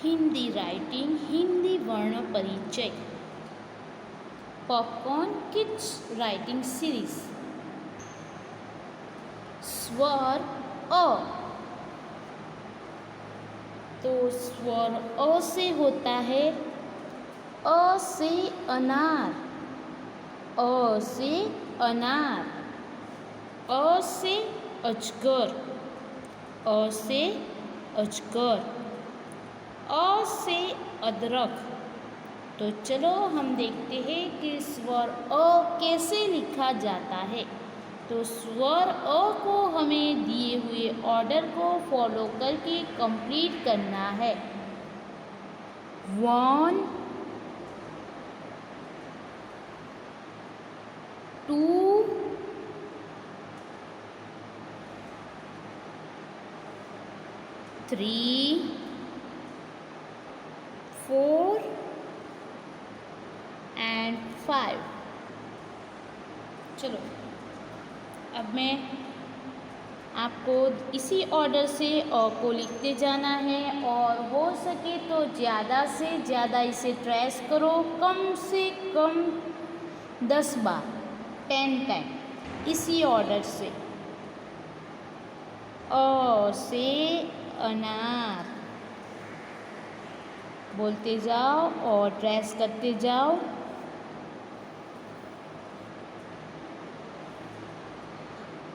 Hindi writing, Hindi वर्ण परिचय। Popcorn kids writing series. स्वर अ, तो स्वर अ से होता है अ से अनार, अ से अनार, अ से अजगर, अ से अजगर, अ से अदरक। तो चलो हम देखते हैं कि स्वर अ कैसे लिखा जाता है। तो स्वर अ को हमें दिए हुए ऑर्डर को फॉलो करके कंप्लीट करना है। 1 2 3 4 एंड 5। चलो अब मैं आपको इसी ऑर्डर से अ को लिखते जाना है और हो सके तो ज़्यादा से ज़्यादा इसे ट्रेस करो, कम से कम 10 बार, 10 टाइम इसी ऑर्डर से। अ से अनार बोलते जाओ और ट्रेस करते जाओ।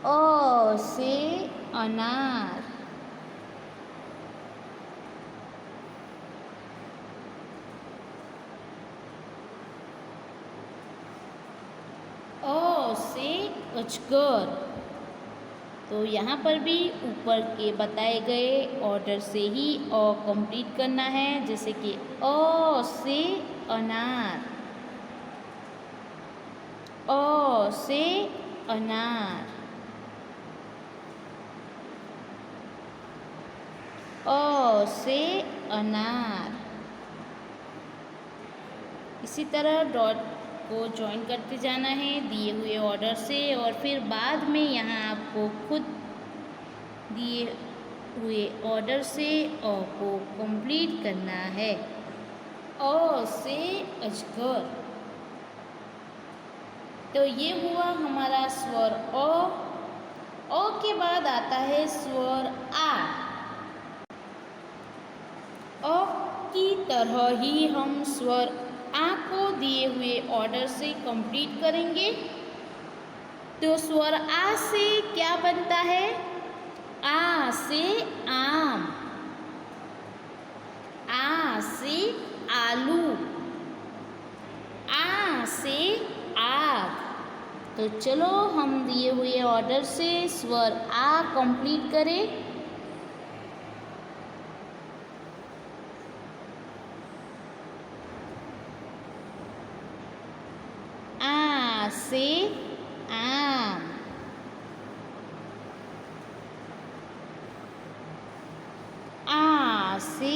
अ से अनार, अ से अजगर। तो यहाँ पर भी ऊपर के बताए गए ऑर्डर से ही अ कंप्लीट करना है, जैसे कि अ से अनार, अ से अनार, अ से अनार। इसी तरह डॉट को ज्वाइन करते जाना है दिए हुए ऑर्डर से, और फिर बाद में यहाँ आपको खुद दिए हुए ऑर्डर से अ को कंप्लीट करना है। अ से अजगर। तो ये हुआ हमारा स्वर अ। अ के बाद आता है स्वर आ। अ की तरह ही हम स्वर आ को दिए हुए ऑर्डर से कंप्लीट करेंगे। तो स्वर आ से क्या बनता है? आ से आम, आ से आलू, आ से आग। तो चलो हम दिए हुए ऑर्डर से स्वर आ कंप्लीट करें। आ से आम, आ से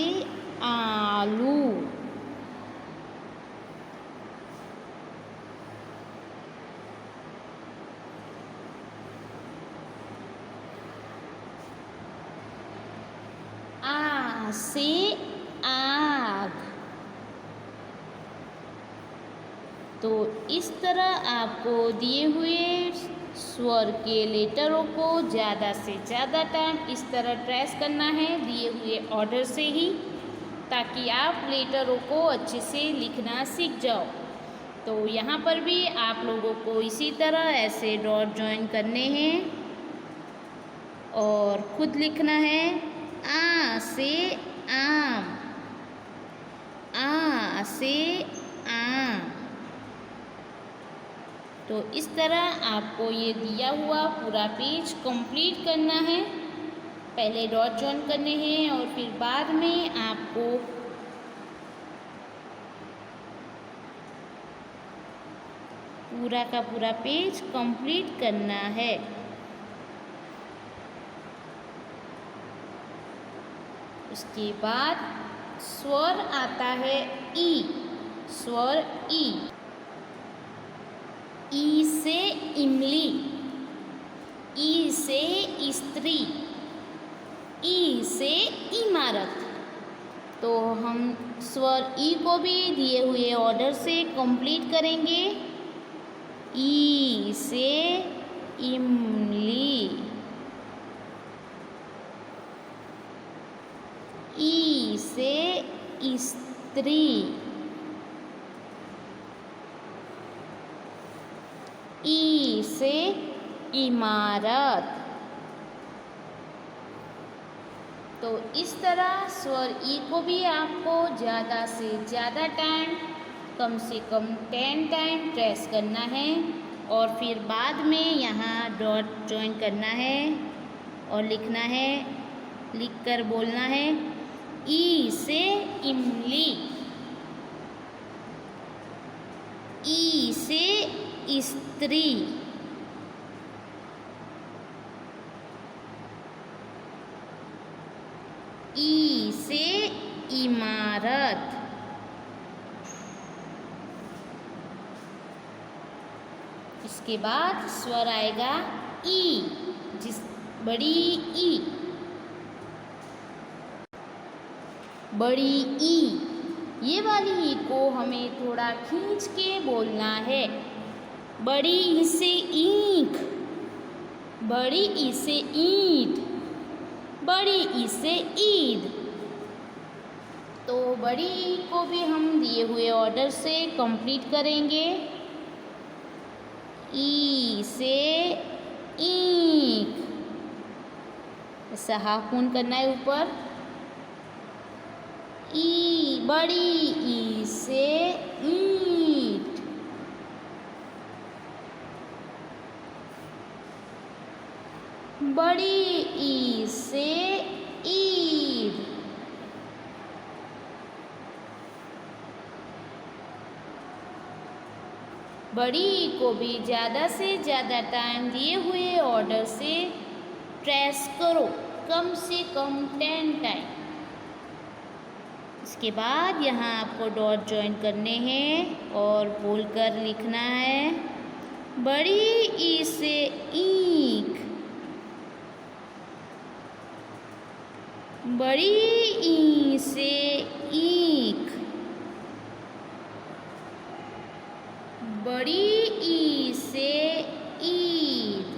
आलू, आ से आग। तो इस तरह आपको दिए हुए स्वर के लेटरों को ज़्यादा से ज़्यादा टाइम इस तरह ट्रेस करना है दिए हुए ऑर्डर से ही, ताकि आप लेटरों को अच्छे से लिखना सीख जाओ। तो यहाँ पर भी आप लोगों को इसी तरह ऐसे डॉट ज्वाइन करने हैं और खुद लिखना है। आ से आम, आ से आम। तो इस तरह आपको ये दिया हुआ पूरा पेज कंप्लीट करना है। पहले डॉट ज्वाइन करने हैं और फिर बाद में आपको पूरा का पूरा पेज कंप्लीट करना है। उसके बाद स्वर आता है ई, स्वर ई। ई से इमली, ई से स्त्री, ई से इमारत, तो हम स्वर ई को भी दिए हुए ऑर्डर से कंप्लीट करेंगे। ई से इमली, ई से स्त्री, ई से इमारत। तो इस तरह स्वर ई को भी आपको ज़्यादा से ज़्यादा टाइम, कम से कम 10 टाइम प्रेस करना है और फिर बाद में यहाँ डॉट ज्वाइन करना है और लिखना है, लिखकर बोलना है ई से इमली, ई से स्त्री, ई से इमारत, इसके बाद स्वर आएगा ई, जिस बड़ी ई, बड़ी ई, ये वाली ई को हमें थोड़ा खींच के बोलना है। बड़ी ई से ईंख, बड़ी ई से ईंट, बड़ी ई से ईद। तो बड़ी ई को भी हम दिए हुए ऑर्डर से कंप्लीट करेंगे। ई से ईंख, ऐसा हाकुन करना है ऊपर। ई, बड़ी ई से ईंट, बड़ी ई से ईद, बड़ी ई को भी ज़्यादा से ज़्यादा टाइम दिए हुए ऑर्डर से प्रेस करो, कम से कम 10 टाइम। इसके बाद यहाँ आपको डॉट ज्वाइन करने हैं और बोलकर लिखना है बड़ी ई से ईंख, बड़ी ई से ईंख, बड़ी ई से ईद,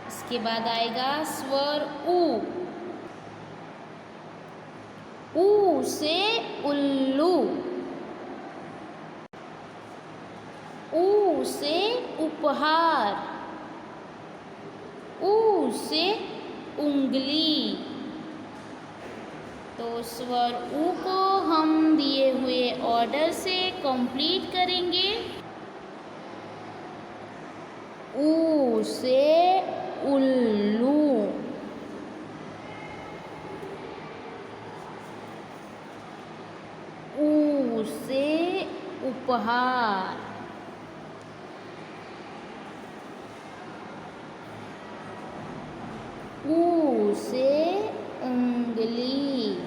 इसके बाद आएगा स्वर ऊ, ऊ से उल्लू, ऊ से उपहार, ऊ से उंगली। तो स्वर ऊ को हम दिए हुए ऑर्डर से कंप्लीट करेंगे। ऊ से उल्लू, ऊ से उपहार, ऊ से उंगली,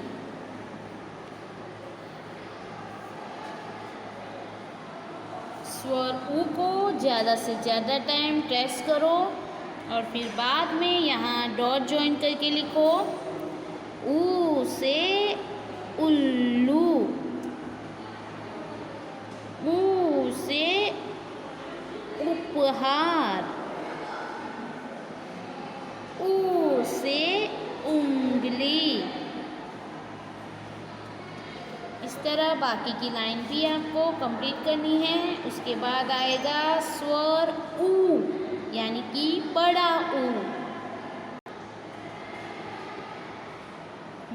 स्वर ऊ को ज़्यादा से ज़्यादा टाइम प्रेस करो और फिर बाद में यहाँ डॉट ज्वाइन करके लिखो ऊ से उल्लू, ऊ से उपहार, ऊ से उंगली। इस तरह बाकी की लाइन भी आपको कंप्लीट करनी है। उसके बाद आएगा स्वर ऊ, यानी कि बड़ा ऊ,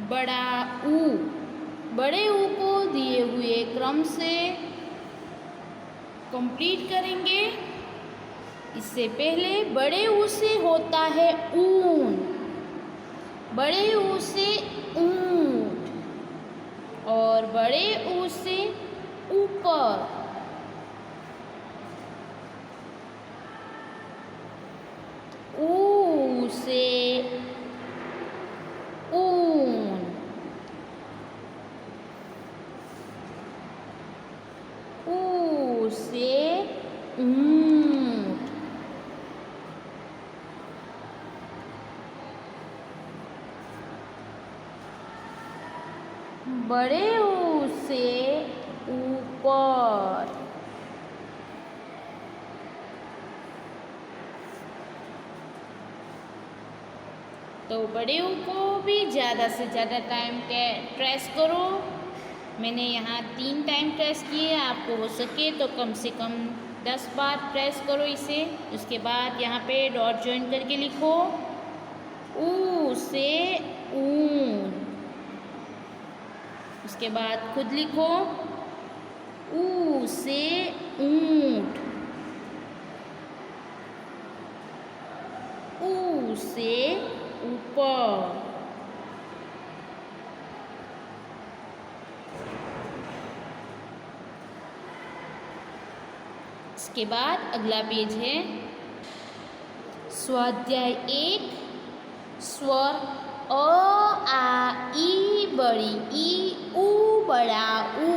बड़ा ऊ। बड़े ऊ को दिए हुए क्रम से कंप्लीट करेंगे। इससे पहले बड़े ऊ से होता है ऊन, बड़े ऊ से ऊंट और बड़े ऊ से ऊपर, ऊ से ऊन, ऊ से ऊंट, बड़े ऊ से ऊपर। तो बड़े ऊ को भी ज़्यादा से ज़्यादा टाइम ट्रेस करो। मैंने यहाँ 3 टाइम ट्रेस किए, आपको हो सके तो कम से कम 10 बार प्रेस करो इसे। उसके बाद यहाँ पे डॉट ज्वाइन करके लिखो ऊ से ऊन। उसके बाद खुद लिखो ऊ से ऊंट, ऊ से ऊपर। इसके बाद अगला पेज है स्वाध्याय 1 स्वर अ आ ई बड़ी ई ऊ बड़ा ऊ।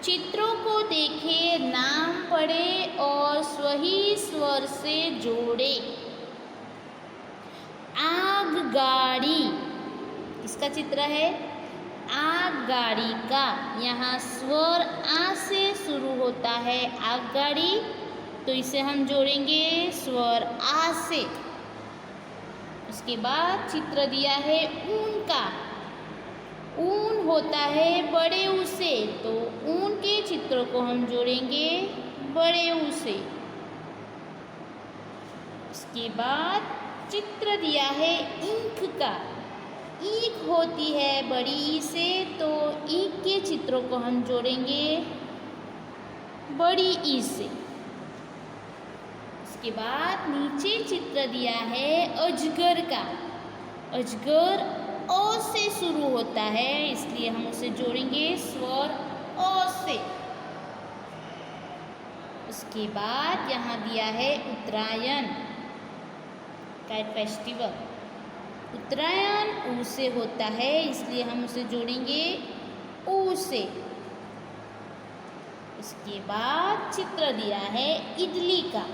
चित्रों को देखे, नाम पढ़े और सही स्वर से जोड़े। आगगाड़ी किसका चित्र है? आगगाड़ी का। यहाँ स्वर आ से शुरू होता है आगगाड़ी, तो इसे हम जोड़ेंगे स्वर आ से। उसके बाद चित्र दिया है ऊन का। ऊन होता है बड़े ऊ से, तो ऊन के चित्र को हम जोड़ेंगे बड़े ऊ से। उसके बाद चित्र दिया है ईंख का। ईंख होती है बड़ी ई से, तो ईंख के चित्रों को हम जोड़ेंगे बड़ी ई से। उसके बाद नीचे चित्र दिया है अजगर का। अजगर अ से शुरू होता है, इसलिए हम उसे जोड़ेंगे स्वर अ से। उसके बाद यहाँ दिया है उत्तरायण, काइट फेस्टिवल। उत्तरायण ऊ से होता है, इसलिए हम उसे जोड़ेंगे ऊ से। उसके बाद चित्र दिया है इडली का।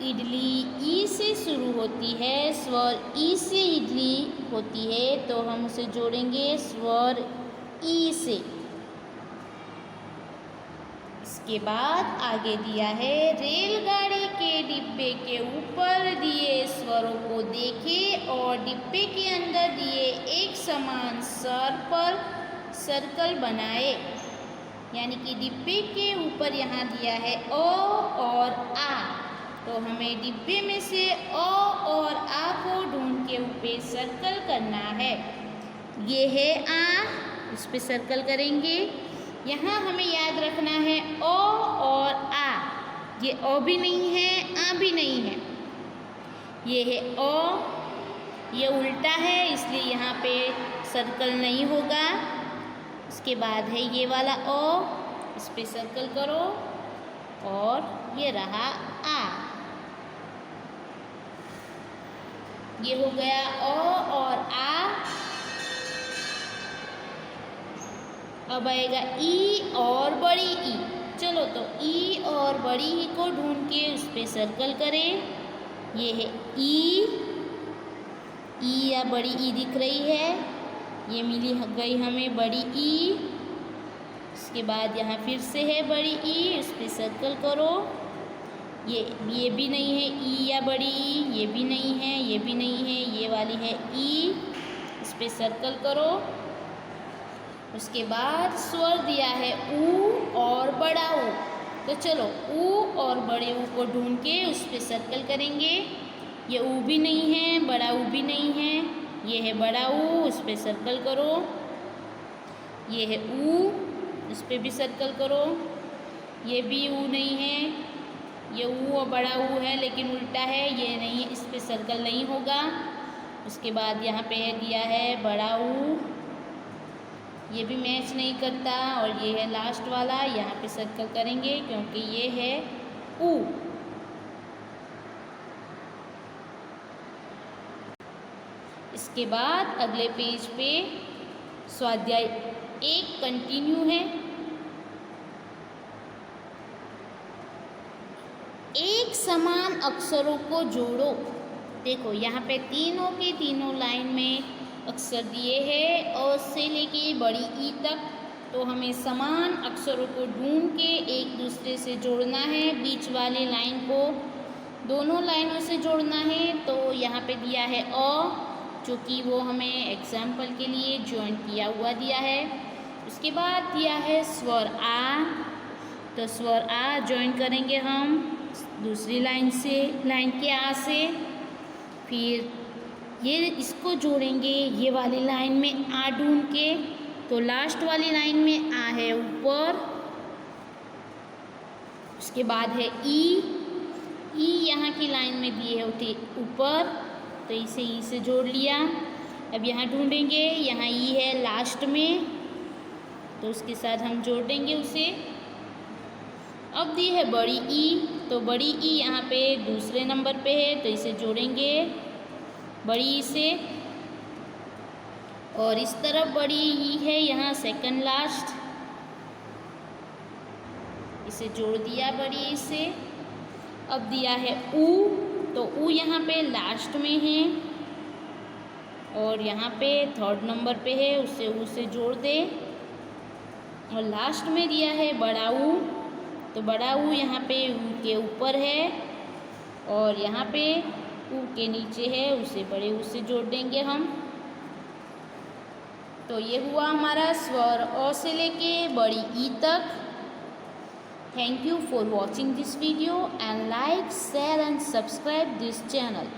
इडली ई से शुरू होती है, स्वर ई से इडली होती है, तो हम उसे जोड़ेंगे स्वर ई से। इसके बाद आगे दिया है रेलगाड़ी के डिब्बे के ऊपर दिए स्वरों को देखें और डिब्बे के अंदर दिए एक समान स्वर पर सर्कल बनाए। यानी कि डिब्बे के ऊपर यहाँ दिया है अ और आ, तो हमें डिब्बे में से अ और आ को ढूंढ के ऊपर सर्कल करना है। ये है आ, इस पे सर्कल करेंगे। यहाँ हमें याद रखना है अ और आ। ये अ भी नहीं है, आ भी नहीं है। ये है अ, ये उल्टा है, इसलिए यहाँ पे सर्कल नहीं होगा। उसके बाद है ये वाला अ, इस पे सर्कल करो और ये रहा आ। ये हो गया अ और आ। अब आएगा ई और बड़ी ई। चलो तो ई और बड़ी ई को ढूंढ के उस पर सर्कल करें। ये है ई या बड़ी ई दिख रही है, ये मिली गई हमें बड़ी ई। उसके बाद यहाँ फिर से है बड़ी ई, उस पर सर्कल करो। ये भी नहीं है ई या बड़ी ई, ये भी नहीं है, ये भी नहीं है, ये वाली है ई, इस पर सर्कल करो। उसके बाद स्वर दिया है ऊ और बड़ा ऊ, तो चलो ऊ और बड़े ऊ को ढूंढ के उस पर सर्कल करेंगे। ये ऊ भी नहीं है, बड़ा ऊ भी नहीं है, ये है बड़ा ऊ, उस पर सर्कल करो। ये है ऊ, इस पर भी सर्कल करो। ये भी ऊ नहीं है, ये ऊ और बड़ा ऊ है लेकिन उल्टा है, ये नहीं है, इस पर सर्कल नहीं होगा। उसके बाद यहाँ पे है दिया है बड़ा ऊ, ये भी मैच नहीं करता। और ये है लास्ट वाला, यहाँ पे सर्कल करेंगे क्योंकि ये है ऊ। इसके बाद अगले पेज पे स्वाध्याय 1 कंटिन्यू है। एक समान अक्षरों को जोड़ो। देखो यहाँ पे तीनों की तीनों लाइन में अक्षर दिए हैं अ से लेके बड़ी ई तक, तो हमें समान अक्षरों को ढूंढ के एक दूसरे से जोड़ना है। बीच वाली लाइन को दोनों लाइनों से जोड़ना है। तो यहाँ पे दिया है अ, जो कि वो हमें एग्जाम्पल के लिए ज्वाइन किया हुआ दिया है। उसके बाद दिया है स्वर आ, तो स्वर आ ज्वाइन करेंगे हम दूसरी लाइन से, लाइन के आ से। फिर ये इसको जोड़ेंगे ये वाली लाइन में आ ढूंढ के, तो लास्ट वाली लाइन में आ है ऊपर। उसके बाद है ई, ई यहाँ की लाइन में दिए होते ऊपर, तो इसे ई से जोड़ लिया। अब यहाँ ढूंढेंगे, यहाँ ई है लास्ट में, तो उसके साथ हम जोड़ देंगे उसे। अब दी है बड़ी ई, तो बड़ी ई यहाँ पे दूसरे नंबर पे है, तो इसे जोड़ेंगे बड़ी ई से। और इस तरफ बड़ी ई है यहाँ सेकंड लास्ट, इसे जोड़ दिया बड़ी ई से। अब दिया है ऊ, तो ऊ यहाँ पे लास्ट में है और यहाँ पे थर्ड नंबर पे है, उसे ऊ से जोड़ दे। और लास्ट में दिया है बड़ा ऊ, तो बड़ा ऊ यहाँ पे ऊ के ऊपर है और यहाँ पे ऊ के नीचे है, उसे बड़े ऊ से जोड़ देंगे हम। तो ये हुआ हमारा स्वर अ से लेके बड़ी ई तक। Thank you for watching this video and like, share and subscribe this channel.